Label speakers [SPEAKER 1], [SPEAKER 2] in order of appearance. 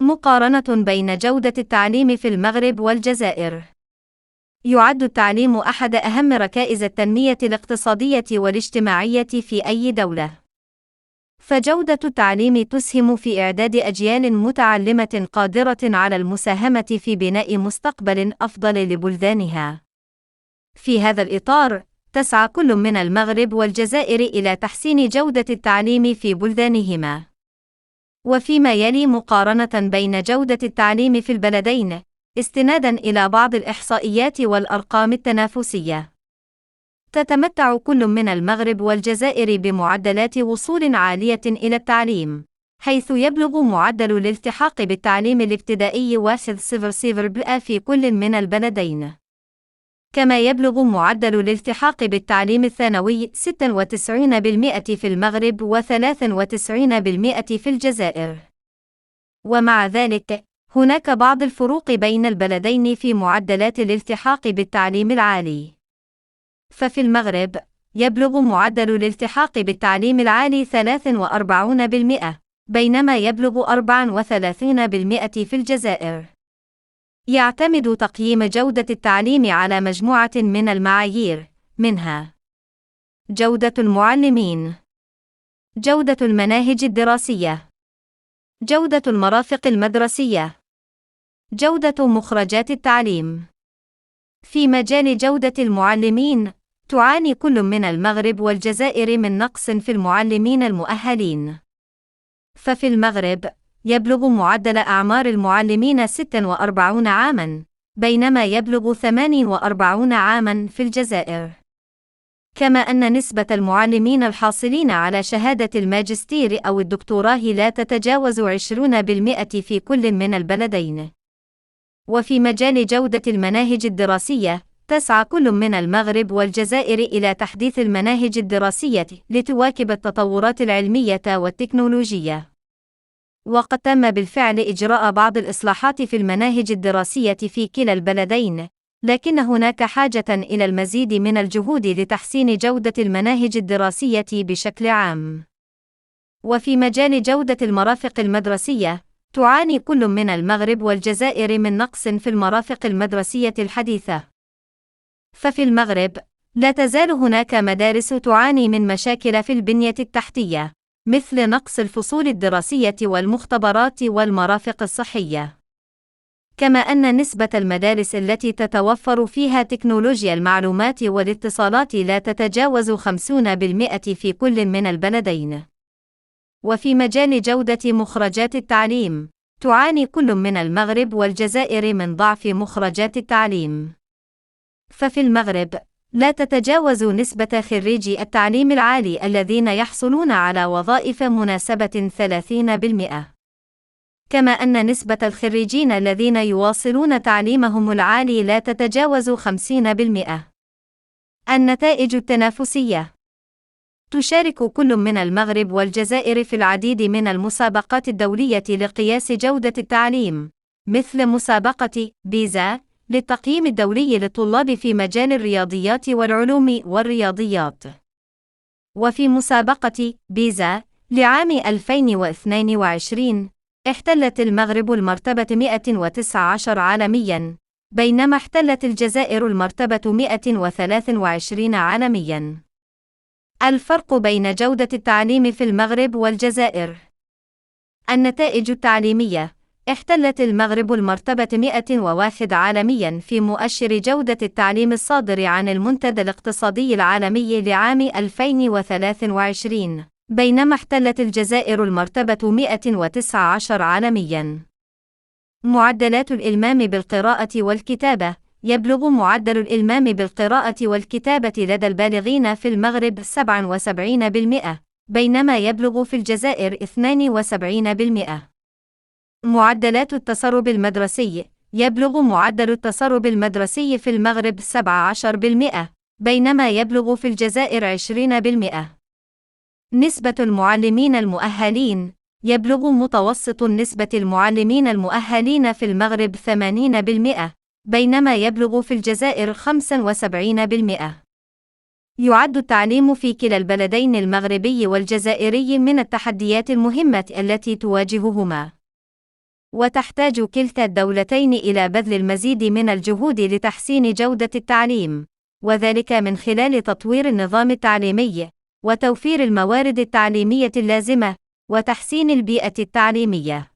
[SPEAKER 1] مقارنة بين جودة التعليم في المغرب والجزائر. يعد التعليم أحد أهم ركائز التنمية الاقتصادية والاجتماعية في أي دولة. فجودة التعليم تسهم في إعداد أجيال متعلمة قادرة على المساهمة في بناء مستقبل أفضل لبلدانها. في هذا الإطار، تسعى كل من المغرب والجزائر إلى تحسين جودة التعليم في بلدانهما. وفيما يلي مقارنة بين جودة التعليم في البلدين، استناداً إلى بعض الإحصائيات والأرقام التنافسية. تتمتع كل من المغرب والجزائر بمعدلات وصول عالية إلى التعليم، حيث يبلغ معدل الالتحاق بالتعليم الابتدائي 1.0 في كل من البلدين. كما يبلغ معدل الالتحاق بالتعليم الثانوي 96% في المغرب و93% في الجزائر. ومع ذلك، هناك بعض الفروق بين البلدين في معدلات الالتحاق بالتعليم العالي. ففي المغرب، يبلغ معدل الالتحاق بالتعليم العالي 43%، بينما يبلغ 34% في الجزائر. يعتمد تقييم جودة التعليم على مجموعة من المعايير، منها جودة المعلمين، جودة المناهج الدراسية، جودة المرافق المدرسية، جودة مخرجات التعليم. في مجال جودة المعلمين، تعاني كل من المغرب والجزائر من نقص في المعلمين المؤهلين. ففي المغرب، يبلغ معدل أعمار المعلمين 46 عاماً، بينما يبلغ 48 عاماً في الجزائر. كما أن نسبة المعلمين الحاصلين على شهادة الماجستير أو الدكتوراه لا تتجاوز 20% في كل من البلدين. وفي مجال جودة المناهج الدراسية، تسعى كل من المغرب والجزائر إلى تحديث المناهج الدراسية لتواكب التطورات العلمية والتكنولوجية. وقد تم بالفعل إجراء بعض الإصلاحات في المناهج الدراسية في كلا البلدين، لكن هناك حاجة إلى المزيد من الجهود لتحسين جودة المناهج الدراسية بشكل عام. وفي مجال جودة المرافق المدرسية، تعاني كل من المغرب والجزائر من نقص في المرافق المدرسية الحديثة. ففي المغرب، لا تزال هناك مدارس تعاني من مشاكل في البنية التحتية، مثل نقص الفصول الدراسية والمختبرات والمرافق الصحية. كما أن نسبة المدارس التي تتوفر فيها تكنولوجيا المعلومات والاتصالات لا تتجاوز 50% في كل من البلدين. وفي مجال جودة مخرجات التعليم، تعاني كل من المغرب والجزائر من ضعف مخرجات التعليم. ففي المغرب، لا تتجاوز نسبة خريجي التعليم العالي الذين يحصلون على وظائف مناسبة 30%. كما أن نسبة الخريجين الذين يواصلون تعليمهم العالي لا تتجاوز 50%. النتائج التنافسية: تشارك كل من المغرب والجزائر في العديد من المسابقات الدولية لقياس جودة التعليم، مثل مسابقة بيزا للتقييم الدولي للطلاب في مجال الرياضيات والعلوم والرياضيات. وفي مسابقة بيزا لعام 2022، احتلت المغرب المرتبة 119 عالمياً، بينما احتلت الجزائر المرتبة 123 عالمياً. الفرق بين جودة التعليم في المغرب والجزائر. النتائج التعليمية: احتلت المغرب المرتبة 101 عالمياً في مؤشر جودة التعليم الصادر عن المنتدى الاقتصادي العالمي لعام 2023، بينما احتلت الجزائر المرتبة 119 عالمياً. معدلات الإلمام بالقراءة والكتابة: يبلغ معدل الإلمام بالقراءة والكتابة لدى البالغين في المغرب 77%، بينما يبلغ في الجزائر 72%. معدلات التسرب المدرسي: يبلغ معدل التسرب المدرسي في المغرب 17%، بينما يبلغ في الجزائر 20%. نسبة المعلمين المؤهلين: يبلغ متوسط نسبة المعلمين المؤهلين في المغرب 80%، بينما يبلغ في الجزائر 75%. يعد التعليم في كلا البلدين المغربي والجزائري من التحديات المهمة التي تواجههما. وتحتاج كلتا الدولتين إلى بذل المزيد من الجهود لتحسين جودة التعليم، وذلك من خلال تطوير النظام التعليمي، وتوفير الموارد التعليمية اللازمة، وتحسين البيئة التعليمية.